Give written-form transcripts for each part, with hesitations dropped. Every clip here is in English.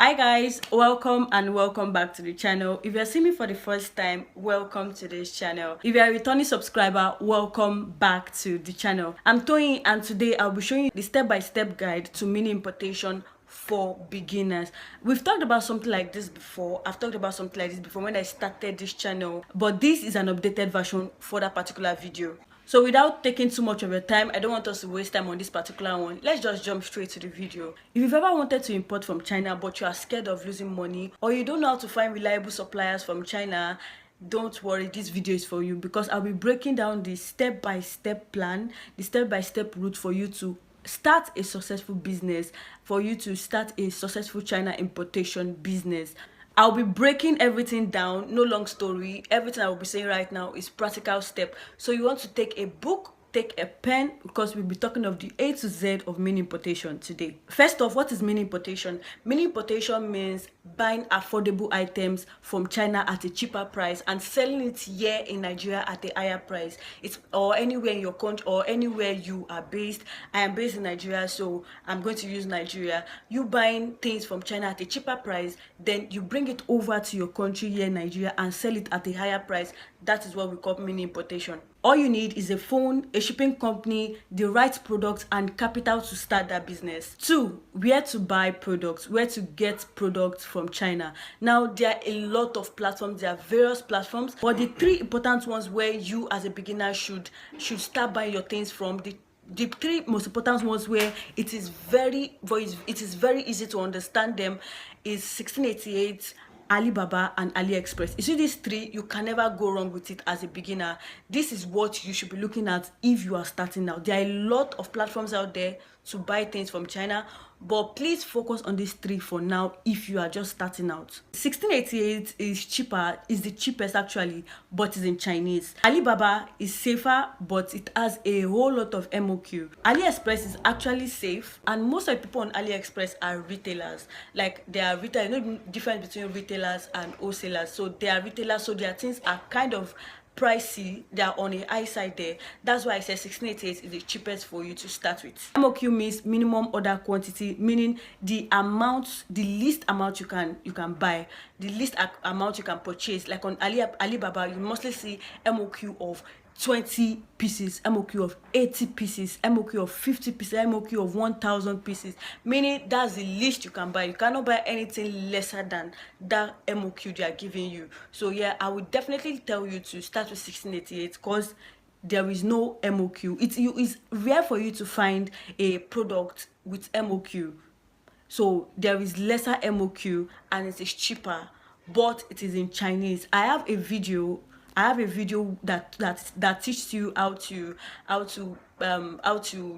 Hi guys, welcome and welcome back to the channel. If you're seeing me for the first time, welcome to this channel. If you're a returning subscriber, welcome back to the channel. I'm Toyin and today I'll be showing you the step-by-step guide to mini importation for beginners. We've talked about something like this before. I've talked about something like this before when I started this channel, but this is an updated version for that particular video. So without taking too much of your time, I don't want us to waste time on this particular one. Let's just jump straight to the video. If you've ever wanted to import from China but you are scared of losing money, or you don't know how to find reliable suppliers from China, don't worry, this video is for you, because I'll be breaking down the step-by-step plan, the step-by-step route for you to start a successful business, for you to start a successful China importation business. I'll be breaking everything down, no long story. Everything I will be saying right now is practical step. So you want to take a book, take a pen, because we'll be talking of the A to Z of mini importation today. First off, what is mini importation? Mini importation means buying affordable items from China at a cheaper price and selling it here in Nigeria at a higher price. It's or anywhere in your country or anywhere you are based. I am based in Nigeria, so I'm going to use Nigeria. You buying things from China at a cheaper price, then you bring it over to your country here in Nigeria and sell it at a higher price. That is what we call mini importation. All you need is a phone, a shipping company, the right product, and capital to start that business. 2, where to buy products, where to get products from China. Now, there are a lot of platforms, there are various platforms, but the 3 important ones where you as a beginner should start buying your things from, the 3 most important ones where it is very easy to understand them is 1688, Alibaba, and Aliexpress. You see these 3, you can never go wrong with it as a beginner. This is what you should be looking at if you are starting out. There are a lot of platforms out there to buy things from China, but please focus on these 3 for now if you are just starting out. 1688 is cheaper, is the cheapest actually, but it's in Chinese. Alibaba is safer, but it has a whole lot of MOQ. Aliexpress is actually safe, and most of the people on Aliexpress are retailers. Like, they are retailers. You know the difference between retailers and wholesalers. So they are retailers, so their things are kind of pricey. They are on a high side there. That's why I said 1688 is the cheapest for you to start with. MOQ means minimum order quantity, meaning the least amount you can buy, the least amount you can purchase. Like on Alibaba, you mostly see MOQ of 20 pieces, MOQ of 80 pieces, MOQ of 50 pieces, MOQ of 1,000 pieces, meaning that's the least you can buy. You cannot buy anything lesser than that MOQ they are giving you. So yeah, I would definitely tell you to start with 1688 because there is no MOQ. It's rare for you to find a product with MOQ. So there is lesser MOQ and it is cheaper, but it is in Chinese. I have a video that teaches you how to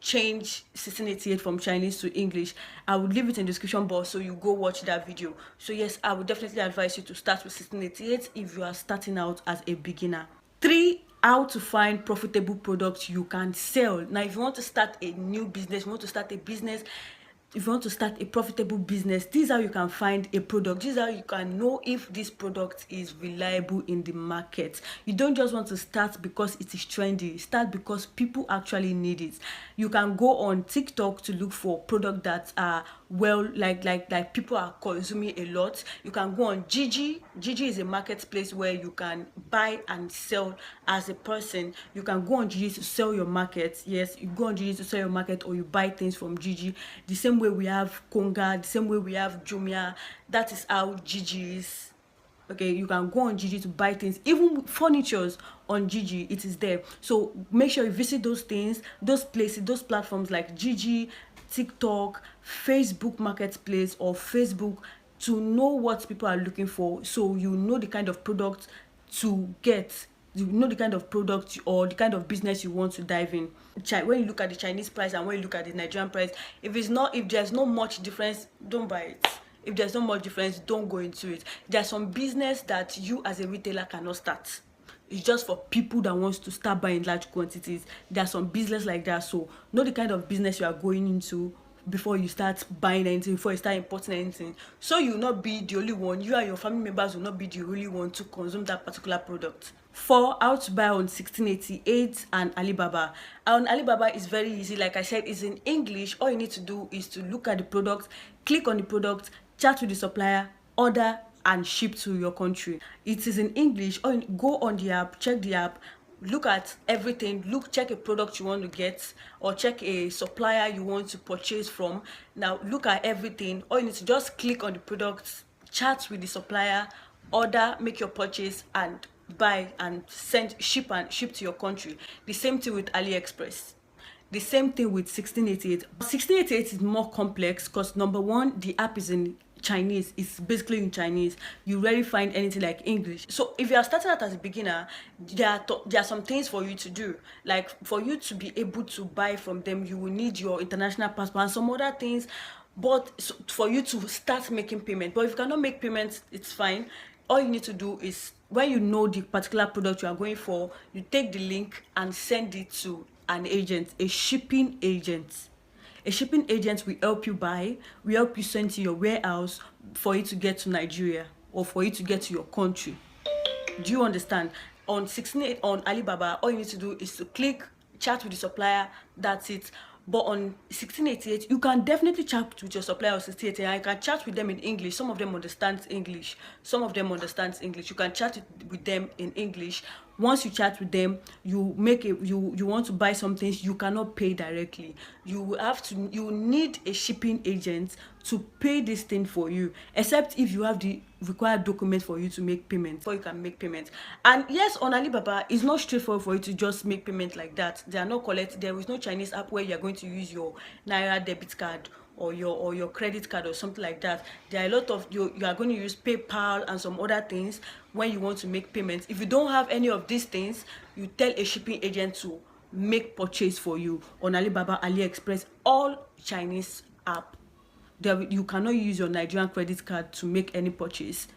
change 1688 from Chinese to English. I will leave it in the description box, so you go watch that video. So yes, I would definitely advise you to start with 1688 if you are starting out as a beginner. 3, how to find profitable products you can sell. Now, if you want to start a new business, if you want to start a profitable business, this is how you can find a product. This is how you can know if this product is reliable in the market. You don't just want to start because it is trendy. Start because people actually need it. You can go on TikTok to look for products that are like people are consuming a lot. You can go on Gigi. Gigi is a marketplace where you can buy and sell as a person. You can go on Gigi to sell your market. Yes, you go on Gigi to sell your market, or you buy things from Gigi. The same way we have Konga, the same way we have Jumia. That is how Gigi is. Okay, you can go on Gigi to buy things, even furnitures on Gigi, it is there. So make sure you visit those things, those places, those platforms like Gigi, TikTok, Facebook Marketplace, or Facebook, to know what people are looking for, so you know the kind of product to get. You know the kind of product or the kind of business you want to dive in. When you look at the Chinese price and when you look at the Nigerian price, if there's not much difference, don't buy it. If there's not much difference, don't go into it. There's some business that you as a retailer cannot start. It's just for people that wants to start buying large quantities. There's some business like that. So know the kind of business you are going into before you start buying anything, before you start importing anything, so you will not be the only one. You and your family members will not be the only one to consume that particular product. 4, how to buy on 1688 and Alibaba. On Alibaba is very easy. Like I said, it's in English. All you need to do is to look at the product, click on the product, chat with the supplier, order and ship to your country. It is in English. Or go on the app, check the app, look at everything, check a product you want to get, or check a supplier you want to purchase from. Now look at everything. All you need to just click on the product, chat with the supplier, order, make your purchase, and buy and ship to your country. The same thing with Aliexpress. The same thing with 1688. 1688 is more complex because number one, the app is in Chinese. It's basically in Chinese. You rarely find anything like English. So if you are starting out as a beginner, there are some things for you to do. Like for you to be able to buy from them, you will need your international passport and some other things. But for you to start making payment. But if you cannot make payments, it's fine. All you need to do is, when you know the particular product you are going for, you take the link and send it to an agent, a shipping agent. A shipping agent will help you buy, will help you send to your warehouse for you to get to Nigeria or for you to get to your country. Do you understand? On 16 on Alibaba, all you need to do is to click chat with the supplier. That's it. But on 1688, you can definitely chat with your supplier on 1688, and you can chat with them in English. Some of them understand English. Some of them understand English. You can chat with them in English. Once you chat with them, you want to buy something, you cannot pay directly. You need a shipping agent to pay this thing for you, except if you have the required document for you to make payment, before you can make payment. And yes, on Alibaba, it's not straightforward for you to just make payment like that. They are not there is no Chinese app where you are going to use your Naira debit card or your credit card or something like that. There are a lot of you are going to use PayPal and some other things when you want to make payments. If you don't have any of these things, you tell a shipping agent to make purchase for you on Alibaba, Aliexpress, all Chinese app. You cannot use your Nigerian credit card to make any purchase.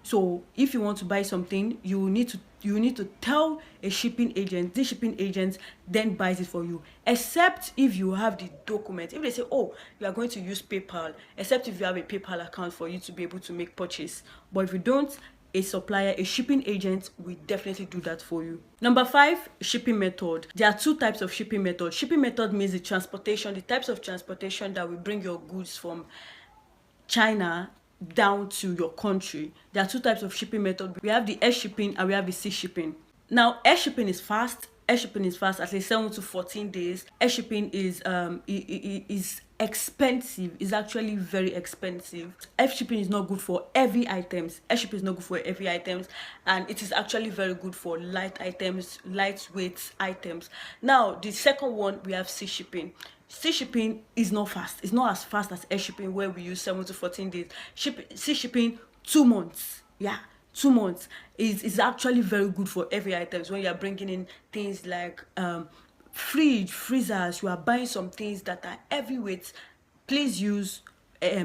So if you want to buy something, you need to tell a shipping agent. This shipping agent then buys it for you, except if you have the document. If they say, oh, you are going to use PayPal, except if you have a PayPal account for you to be able to make purchase. But if you don't, a supplier, a shipping agent will definitely do that for you. Number 5, shipping method. There are 2 types of shipping method. Shipping method means the types of transportation that will bring your goods from China down to your country. There are 2 types of shipping method. We have the air shipping and we have the sea shipping. Now, air shipping is fast. Air shipping is fast, at least 7 to 14 days. Air shipping is expensive. It's actually very expensive. Air shipping is not good for heavy items. Air shipping is not good for heavy items, and it is actually very good for light items, lightweight items. Now, the second one, we have sea shipping. Sea shipping is not fast. It's not as fast as air shipping, where we use 7 to 14 days. Sea shipping, 2 months. Yeah. 2 months is actually very good for heavy items. When you are bringing in things like freezers, you are buying some things that are heavyweight, please use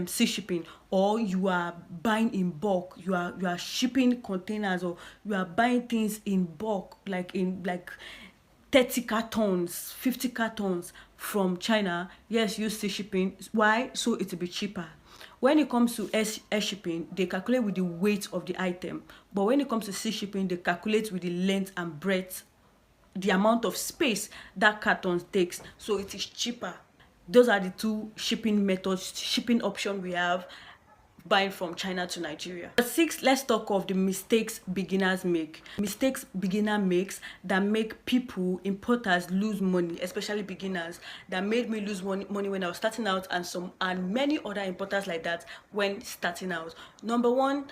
sea shipping. Or you are buying in bulk, you are shipping containers, or you are buying things in bulk, like 30 cartons, 50 cartons from China. Yes, use sea shipping. Why? So it will be cheaper. When it comes to air shipping, they calculate with the weight of the item. But when it comes to sea shipping, they calculate with the length and breadth, the amount of space that carton takes. So it is cheaper. Those are the 2 shipping methods, shipping option we have, buying from China to Nigeria. 6, let's talk of the mistakes beginners make. Mistakes beginner makes that make people, importers, lose money, especially beginners. That made me lose money when I was starting out, and many other importers like that when starting out. Number 1,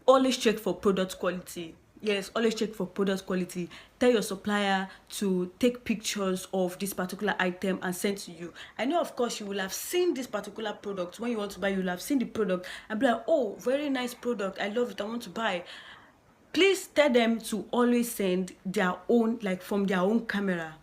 always check for product quality. Yes, always check for product quality. Tell your supplier to take pictures of this particular item and send to you. I know, of course, you will have seen this particular product. When you want to buy, you will have seen the product and be like, oh, very nice product, I love it, I want to buy. Please tell them to always send their own, like from their own camera.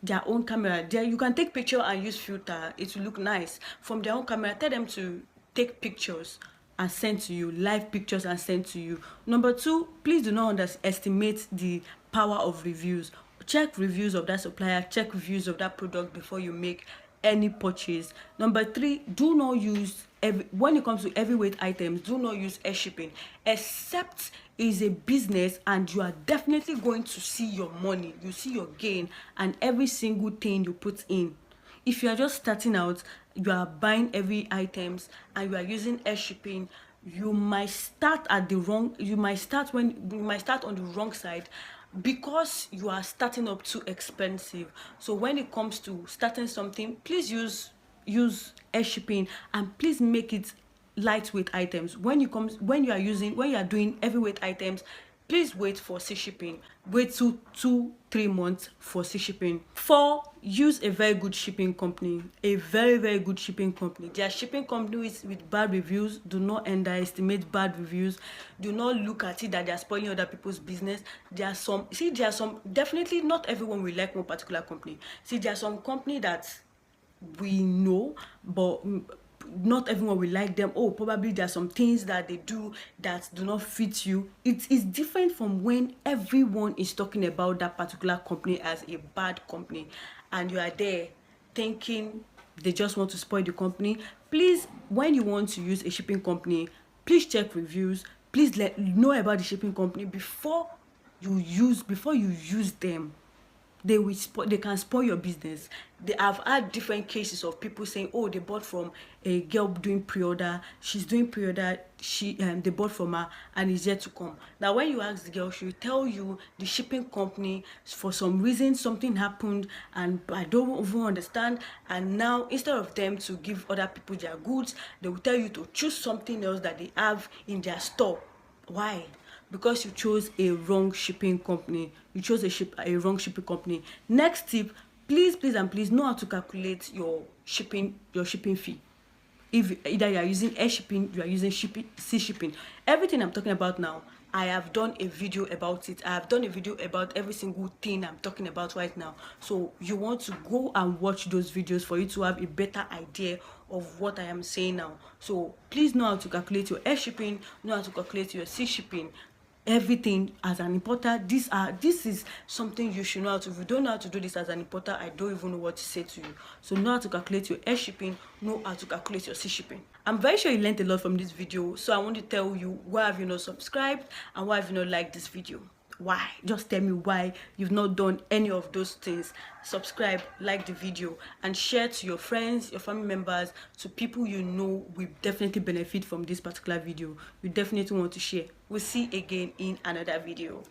Their own camera. There you can take picture and use filter. It will look nice. From their own camera, tell them to take pictures and send to you, live pictures and send to you. Number 2, please do not underestimate the power of reviews. Check reviews of that supplier, check reviews of that product before you make any purchase. Number 3, do not use, when it comes to heavyweight items, do not use air shipping, except it's a business and you are definitely going to see your money, you see your gain and every single thing you put in. If you are just starting out, you are buying every items and you are using air shipping, you might start at the wrong, you might start on the wrong side, because you are starting up too expensive. So when it comes to starting something, please use air shipping, and please make it lightweight items. When you are doing heavyweight items, please wait for sea shipping. Wait 2 3 months for sea shipping. 4, use a very good shipping company. A very good shipping company. There are shipping companies with bad reviews. Do not underestimate bad reviews. Do not look at it that they are spoiling other people's business. There are some, definitely not everyone will like one particular company. See, there are some company that we know, but not everyone will like them. Oh, probably there are some things that they do that do not fit you. It is different from when everyone is talking about that particular company as a bad company, and you are there thinking they just want to spoil the company. Please, when you want to use a shipping company, please check reviews. Please know about the shipping company before you use them. They can spoil your business. They have had different cases of people saying, oh, they bought from a girl doing pre-order, she's doing pre-order, they bought from her and it's yet to come. Now when you ask the girl, she will tell you the shipping company, for some reason something happened and I don't even understand, and now instead of them to give other people their goods, they will tell you to choose something else that they have in their store. Why? Because you chose a wrong shipping company. You chose a wrong shipping company. Next tip, please and please know how to calculate your shipping fee. If either you are using air shipping, you are using sea shipping. Everything I'm talking about now, I have done a video about it. I have done a video about every single thing I'm talking about right now. So you want to go and watch those videos for you to have a better idea of what I am saying now. So please know how to calculate your air shipping, know how to calculate your sea shipping. Everything as an importer, this is something you should know how to. If you don't know how to do this as an importer, I don't even know what to say to you. So know how to calculate your air shipping, know how to calculate your sea shipping. I'm very sure you learned a lot from this video, so I want to tell you, why have you not subscribed and why have you not liked this video? Why? Just tell me why you've not done any of those things. Subscribe, like the video, and share to your friends, your family members, to people you know will definitely benefit from this particular video. You definitely want to share. We'll see again in another video.